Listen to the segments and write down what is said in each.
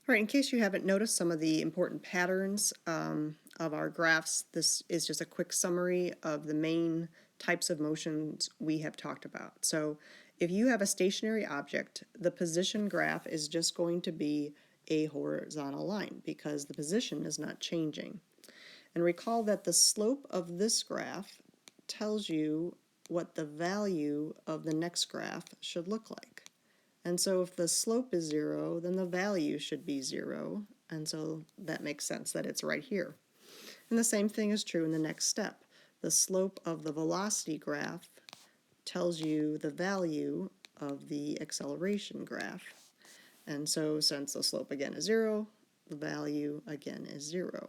All right, in case you haven't noticed some of the important patterns of our graphs, this is just a quick summary of the main types of motions we have talked about. So if you have a stationary object, the position graph is just going to be a horizontal line because the position is not changing. And recall that the slope of this graph tells you what the value of the next graph should look like. And so if the slope is 0, then the value should be 0, and so that makes sense that it's right here. And the same thing is true in the next step. The slope of the velocity graph tells you the value of the acceleration graph. And so since the slope again is 0, the value again is 0.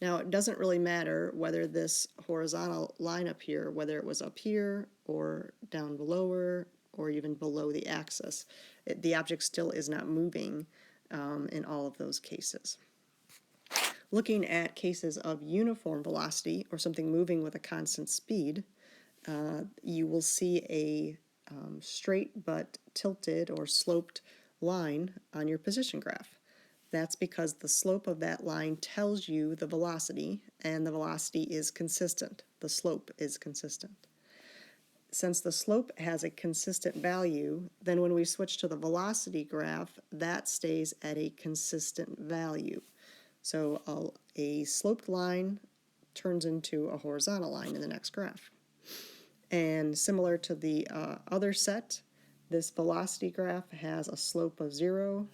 Now it doesn't really matter whether this horizontal line up here, whether it was up here or down below or even below the axis. The object still is not moving in all of those cases. Looking at cases of uniform velocity or something moving with a constant speed, you will see a straight but tilted or sloped line on your position graph. That's because the slope of that line tells you the velocity, and the velocity is consistent. The slope is consistent. Since the slope has a consistent value, then when we switch to the velocity graph, that stays at a consistent value. So a sloped line turns into a horizontal line in the next graph. And similar to the other set, this velocity graph has a slope of 0,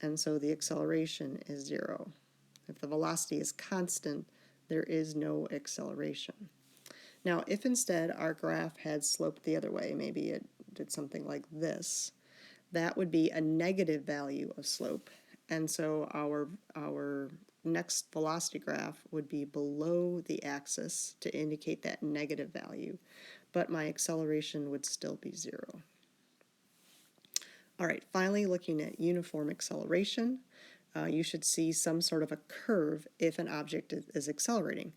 and so the acceleration is 0. If the velocity is constant, there is no acceleration. Now, if instead our graph had sloped the other way, maybe it did something like this, that would be a negative value of slope, and so our next velocity graph would be below the axis to indicate that negative value, but my acceleration would still be 0. All right, finally looking at uniform acceleration, you should see some sort of a curve if an object is accelerating.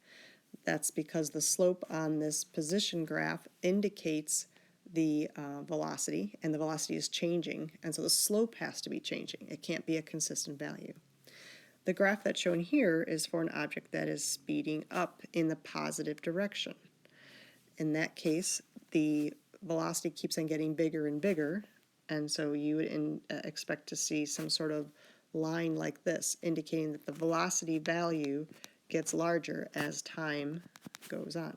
That's because the slope on this position graph indicates the velocity, and the velocity is changing, and so the slope has to be changing. It can't be a consistent value. The graph that's shown here is for an object that is speeding up in the positive direction. In that case, the velocity keeps on getting bigger and bigger, and so you would expect to see some sort of line like this, indicating that the velocity value gets larger as time goes on.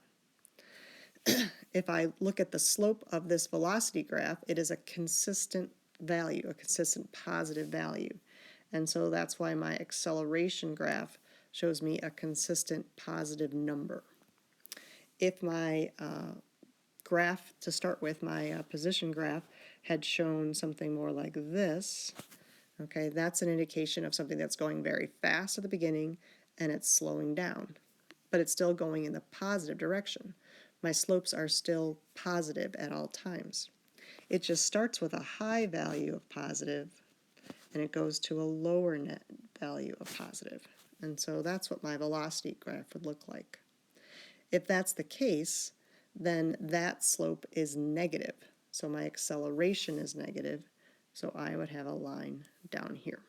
If I look at the slope of this velocity graph, it is a consistent value, a consistent positive value. And so that's why my acceleration graph shows me a consistent positive number. If my graph, to start with, my position graph, had shown something more like this, okay, that's an indication of something that's going very fast at the beginning and it's slowing down, but it's still going in the positive direction. My slopes are still positive at all times. It just starts with a high value of positive and it goes to a lower net value of positive. And so that's what my velocity graph would look like. If that's the case, then that slope is negative. So my acceleration is negative, so I would have a line down here.